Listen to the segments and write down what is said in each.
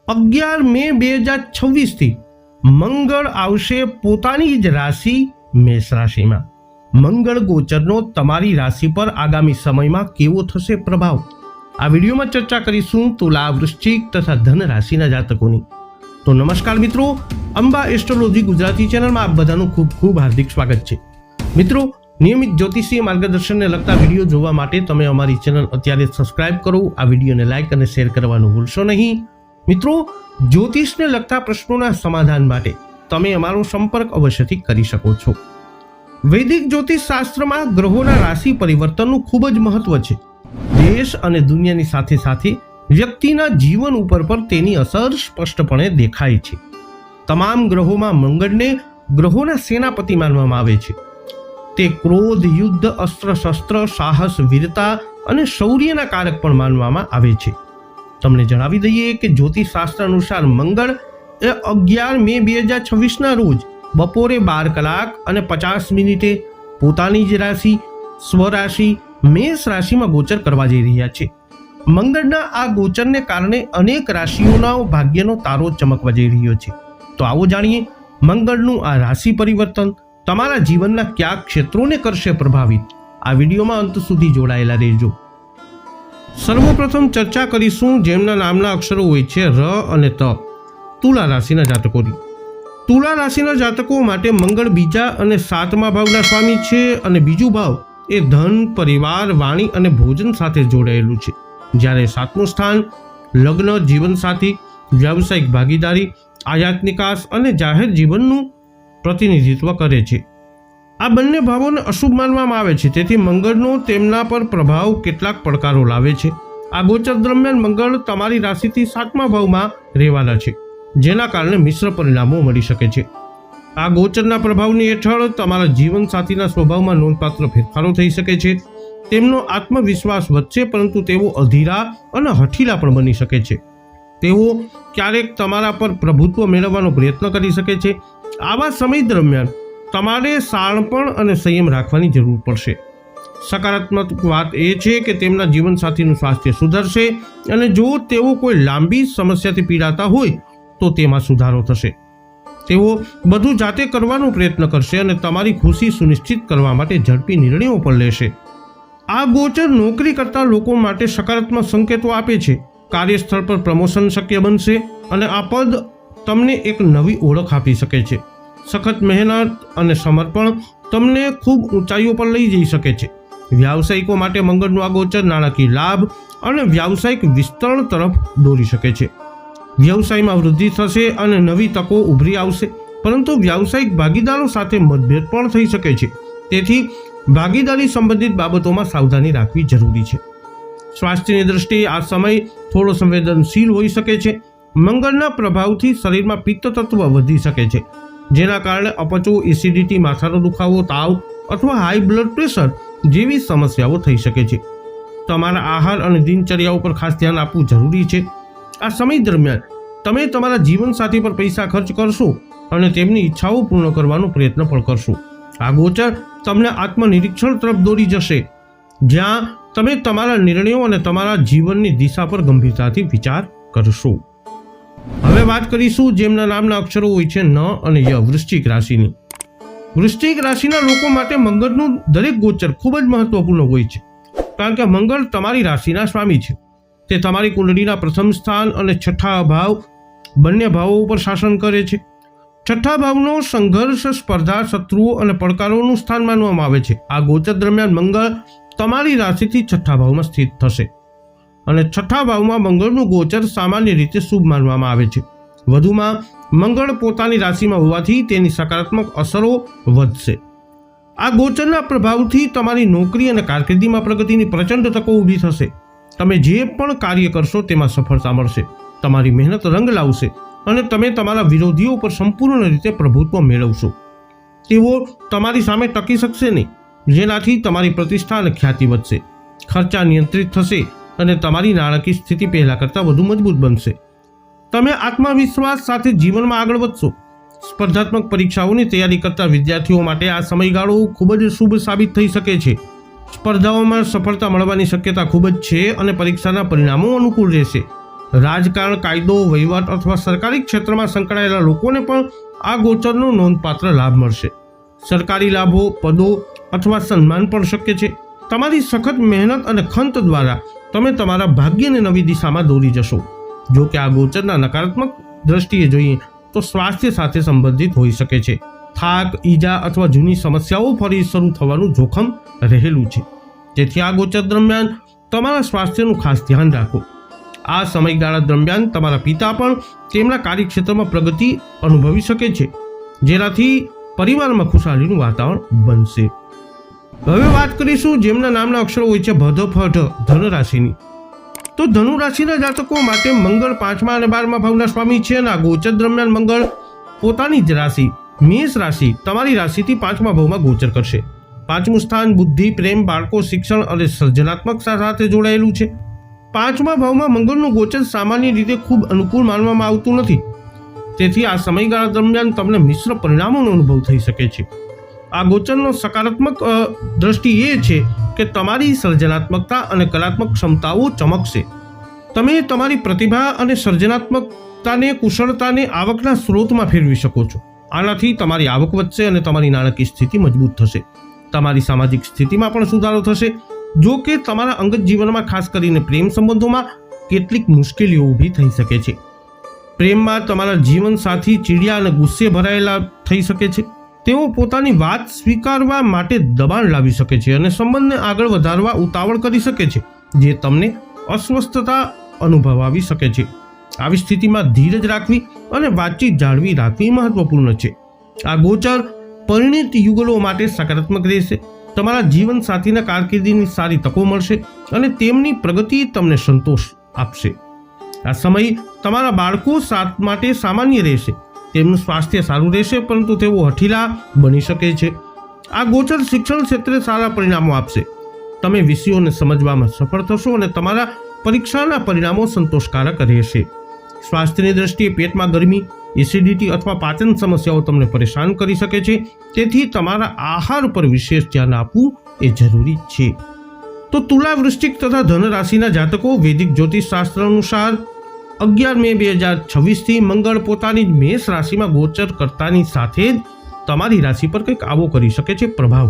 11 મે 2026 થી મંગળ આવશે પોતાની જ રાશિ મેષ રાશિમાં। મંગળ ગોચરનો તમારી રાશિ પર આગામી સમયમાં કેવો થશે પ્રભાવ, આ વિડીયોમાં ચર્ચા કરીશું તુલા, વૃશ્ચિક તથા ધન રાશિના જાતકોની। તો નમસ્કાર મિત્રો, અંબા એસ્ટ્રોલોજી ગુજરાતી ચેનલમાં આપ બધાનું ખૂબ ખૂબ હાર્દિક સ્વાગત છે। મિત્રો, નિયમિત જ્યોતિષીય માર્ગદર્શનને લગતા વિડીયો જોવા માટે તમે અમારી ચેનલ અત્યારે સબસ્ક્રાઇબ કરો, આ વિડીયોને લાઇક અને શેર કરવાનું ભૂલશો નહીં। મિત્રો, જ્યોતિષને લગતા પ્રશ્નોના સમાધાન માટે તમે અમારો સંપર્ક અવશ્યથી કરી શકો છો। વૈદિક જ્યોતિષ શાસ્ત્રમાં ગ્રહોના રાશિ પરિવર્તનનું ખૂબ જ મહત્વ છે। દેશ અને દુનિયાની સાથે સાથે વ્યક્તિના જીવન ઉપર પણ તેની અસર સ્પષ્ટપણે દેખાય છે। તમામ ગ્રહોમાં મંગળને ગ્રહોના સેનાપતિ માનવામાં આવે છે। તે ક્રોધ, યુદ્ધ, અસ્ત્ર શસ્ત્ર, સાહસ, વીરતા અને શૌર્યના કારક પણ માનવામાં આવે છે। તમને જણાવી દઈએ કે જ્યોતિષ શાસ્ત્ર અનુસાર મંગળ એ 11 મે 2026ના રોજ બપોરે 12:50 પોતાની જ રાશિ સ્વરાશિ મેષ રાશિમાં ગોચર કરવા જઈ રહ્યા છે। મંગળના આ ગોચરને કારણે અનેક રાશિઓના ભાગ્યનો તારો ચમકવા જઈ રહ્યો છે। તો આવો જાણીએ મંગળનું આ રાશિ પરિવર્તન તમારા જીવનના કયા ક્ષેત્રોને કરશે પ્રભાવિત। આ વિડીયોમાં અંત સુધી જોડાયેલા રહેજો। સર્વપ્રથમ ચર્ચા કરીશું જેમના નામના અક્ષરો હોય છે ર અને ત, તુલા રાશિના જાતકોની। તુલા રાશિના જાતકો માટે મંગળ બીજા અને 7મા ભાવના સ્વામી છે અને બીજું ભાવ એ ધન, પરિવાર, વાણી અને ભોજન સાથે જોડાયેલું છે, જ્યારે 7મું સ્થાન લગ્ન, જીવનસાથી, વ્યાવસાયિક ભાગીદારી, આયાત નિકાસ અને જાહેર જીવનનું પ્રતિનિધિત્વ કરે છે। આ બંને ભાવોને અશુભ માનવામાં આવે છે, તેથી મંગળનો તેમના પર પ્રભાવ કેટલાક પડકારો લાવે છે। આ ગોચર દરમિયાન મંગળ તમારી રાશિથી 7મા ભાવમાં રહેવાના છે, જેના કારણે મિશ્ર પરિણામો મળી શકે છે। આ ગોચરના પ્રભાવની હેઠળ તમારા જીવનસાથીના સ્વભાવમાં નોંધપાત્ર ફેરફારો થઈ શકે છે। તેમનો આત્મવિશ્વાસ વધશે, પરંતુ તેઓ અધીરા અને હઠીલા પણ બની શકે છે। તેઓ ક્યારેક તમારા પર પ્રભુત્વ મેળવવાનો પ્રયત્ન કરી શકે છે। આવા સમય દરમિયાન તમારે શાણપણ અને સંયમ રાખવાની જરૂર પડશે। સકારાત્મક વાત એ છે કે તેમના જીવનસાથીનું સ્વાસ્થ્ય સુધરશે અને જો તેઓ કોઈ લાંબી સમસ્યાથી પીડાતા હોય તો તેમાં સુધારો થશે। તેઓ બધું જાતે કરવાનો પ્રયત્ન કરશે અને તમારી ખુશી સુનિશ્ચિત કરવા માટે ઝડપી નિર્ણયો પણ લેશે। આ ગોચર નોકરી કરતા લોકો માટે સકારાત્મક સંકેતો આપે છે। કાર્યસ્થળ પર પ્રમોશન શક્ય બનશે અને આ પદ તમને એક નવી ઓળખ આપી શકે છે। સખત મહેનત અને સમર્પણ તમને ખૂબ ઊંચાઈઓ પર લઈ જઈ શકે છે। વ્યાવસાયિકો માટે મંગળનું આ ગોચર નાણાકીય લાભ અને વ્યાવસાયિક વિસ્તરણ તરફ દોરી શકે છે। વ્યવસાયમાં વૃદ્ધિ થશે અને નવી તકો ઉભરી આવશે, પરંતુ વ્યાવસાયિક ભાગીદારો સાથે મતભેદ પણ થઈ શકે છે, તેથી ભાગીદારી સંબંધિત બાબતોમાં સાવધાની રાખવી જરૂરી છે। સ્વાસ્થ્યની દ્રષ્ટિએ આ સમય થોડો સંવેદનશીલ હોઈ શકે છે। મંગળના પ્રભાવથી શરીરમાં પિત્ત તત્વ વધી શકે છે, જેના કારણે અપચો, એસિડિટી, માથાનો દુખાવો, તાવ અથવા હાઈ બ્લડ પ્રેશર જેવી સમસ્યાઓ થઈ શકે છે। તમારા આહાર અને દિનચર્યા ઉપર ખાસ ધ્યાન આપવું જરૂરી છે। આ સમય દરમિયાન તમે તમારા જીવનસાથી પર પૈસા ખર્ચ કરશો અને તેમની ઈચ્છાઓ પૂર્ણ કરવાનો પ્રયત્ન પણ કરશો। આ ગોચર તમને આત્મનિરીક્ષણ તરફ દોરી જશે, જ્યાં તમે તમારા નિર્ણયો અને તમારા જીવનની દિશા પર ગંભીરતાથી વિચાર કરશો। હવે વાત કરીશું જેમના નામના અક્ષરો હોય છે ન અને ય, વૃશ્ચિક રાશિની। વૃશ્ચિક રાશિના લોકો માટે મંગળનું દરેક ગોચર ખૂબ જ મહત્વપૂર્ણ હોય છે, કારણ કે મંગળ તમારી રાશિના સ્વામી છે। તે તમારી કુંડળીના પ્રથમ સ્થાન અને 6ઠા ભાવ બંને ભાવો ઉપર શાસન કરે છે। 6ઠા ભાવનો સંઘર્ષ, સ્પર્ધા, શત્રુઓ અને પડકારોનું સ્થાન માનવામાં આવે છે। આ ગોચર દરમિયાન મંગળ તમારી રાશિથી 6ઠા ભાવમાં સ્થિત થશે અને 6ઠા ભાવમાં મંગળનું ગોચર સામાન્ય રીતે શુભ માનવામાં આવે છે। વધુમાં મંગળ પોતાની રાશિમાં હોવાથી તેની સકારાત્મક અસરો વધશે। આ ગોચરના પ્રભાવથી તમારી નોકરી અને કારકિર્દીમાં પ્રગતિની પ્રચંડ તકો ઊભી થશે। તમે જે પણ કાર્ય કરશો તેમાં સફળતા મળશે, તમારી મહેનત રંગ લાવશે અને તમે તમારા વિરોધીઓ પર સંપૂર્ણ રીતે પ્રભુત્વ મેળવશો। તેઓ તમારી સામે ટકી શકશે નહીં, જેનાથી તમારી પ્રતિષ્ઠા અને ખ્યાતિ વધશે। ખર્ચા નિયંત્રિત થશે અને તમારી નાણાકીય સ્થિતિ પહેલા કરતાં વધુ મજબૂત બનશે। તમે આત્મવિશ્વાસ સાથે જીવનમાં આગળ વધશો। સ્પર્ધાત્મક પરીક્ષાઓની તૈયારી કરતા વિદ્યાર્થીઓ માટે આ સમયગાળો ખૂબ જ શુભ સાબિત થઈ શકે છે। સ્પર્ધાઓમાં સફળતા મળવાની શક્યતા ખૂબ જ છે અને પરીક્ષાના પરિણામો અનુકૂળ રહેશે। રાજકારણ, કાયદો, વહીવટ અથવા સરકારી ક્ષેત્રમાં સંકળાયેલા લોકોને પણ આ ગોચરનો નોંધપાત્ર લાભ મળશે. સરકારી લાભો, પદો અથવા સન્માન પણ શક્ય છે. તમારી સખત મહેનત અને ખંત દ્વારા તમે તમારા ભાગ્યને નવી દિશામાં દોરી જશો. જો કે આ ગોચરના નકારાત્મક દ્રષ્ટિએ જોઈએ તો સ્વાસ્થ્ય સાથે સંબંધિત હોઈ શકે છે. થાક, ઈજા અથવા જૂની સમસ્યાઓ ફરી શરૂ થવાનું જોખમ રહેલું છે. તેથી આ ગોચર દરમિયાન તમારા સ્વાસ્થ્યનું ખાસ ધ્યાન રાખો. આ સમયગાળા દરમિયાન તમારા પિતા પણ તેમના કાર્યક્ષેત્રમાં પ્રગતિ અનુભવી શકે છે, જેનાથી પરિવારમાં ખુશાલીનું વાતાવરણ બનશે. હવે વાત કરીશું જેમના નામના અક્ષરો હોય છે ભધ, ફઢ, ધન રાશિની. તો ધનુ રાશિના જાતકો માટે મંગળ 5મા અને 12મા ભાવના સ્વામી છે અને આ ગોચર દરમિયાન મંગળ પોતાની જ રાશિ મેષ રાશિ તમારી રાશિથી 5મા ભાવમાં ગોચર કરશે. 5મું સ્થાન બુદ્ધિ, પ્રેમ, બાળકો, શિક્ષણ અને સર્જનાત્મકતા સાથે જોડાયેલું છે. 5મા ભાવમાં મંગળનું ગોચર સામાન્ય રીતે ખૂબ અનુકૂળ માનવામાં આવતું નથી. તેથી આ સમયગાળા દરમિયાન તમને મિશ્ર પરિણામોનો અનુભવ થઈ શકે છે. આ ગોચરનો સકારાત્મક દ્રષ્ટિ એ છે કે તમારી સર્જનાત્મકતા અને કલાત્મક ક્ષમતાઓ ચમકશે. તમે તમારી પ્રતિભા અને સર્જનાત્મકતાને, કુશળતાને આવકના સ્ત્રોતમાં ફેરવી શકો છો. આનાથી તમારી આવક વધશે અને તમારી નાણાકીય સ્થિતિ મજબૂત થશે. તમારી સામાજિક સ્થિતિમાં પણ સુધારો થશે. જો કે તમારા અંગત જીવનમાં, ખાસ કરીને પ્રેમ સંબંધોમાં કેટલીક મુશ્કેલીઓ ઊભી થઈ શકે છે. પ્રેમમાં તમારા જીવનસાથી ચીડિયા અને ગુસ્સે ભરાયેલા થઈ શકે છે. તેઓ પોતાની વાત સ્વીકારવા માટે દબાણ લાવી શકે છે અને સંબંધને આગળ વધારવા ઉતાવળ કરી શકે છે, જે તમને અસ્વસ્થતા અનુભવાવી શકે છે. આવી સ્થિતિમાં ધીરજ રાખવી અને વાતચીત જાળવી રાખવી મહત્વપૂર્ણ છે. આ ગોચર પરિણીત યુગલો માટે સકારાત્મક રહેશે. તમારા જીવનસાથીના કારકિર્દીની સારી તકો મળશે અને તેમની પ્રગતિ તમને સંતોષ આપશે. આ સમય તમારા બાળકો માટે સામાન્ય રહેશે. તેમનું સ્વાસ્થ્ય સારું રહેશે, પરંતુ તેઓ હઠીલા બની શકે છે. આ ગોચર શિક્ષણ ક્ષેત્રે સારા પરિણામો આપશે. તમે વિષયોને સમજવામાં સફળ થશો અને તમારા પરીક્ષાના પરિણામો સંતોષકારક રહેશે. સ્વાસ્થ્યની દ્રષ્ટિએ પેટમાં ગરમી, એસિડિટી અથવા પાચન સમસ્યાઓ તમને પરેશાન કરી શકે છે. તેથી તમારા આહાર પર વિશેષ ધ્યાન આપવું એ જરૂરી છે. તો તુલા, વૃશ્ચિક તથા ધન રાશિના જાતકો વૈદિક જ્યોતિષ શાસ્ત્ર અનુસાર 11 મે 2026થી મંગળ પોતાની જ મેષ રાશિમાં ગોચર કરતાની સાથે જ તમારી રાશિ પર કંઈક આવો કરી શકે છે પ્રભાવ.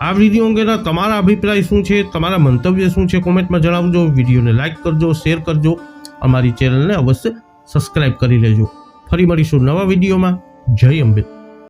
આ વિડીયો અંગેના તમારા અભિપ્રાય શું છે, તમારા મંતવ્ય શું છે, કોમેન્ટમાં જણાવજો. વિડીયોને લાઇક કરજો, શેર કરજો. અમારી ચેનલને અવશ્ય સબસ્ક્રાઇબ કરી લેજો. ફરી મળીશું નવા વિડીયોમાં. જય અંબે.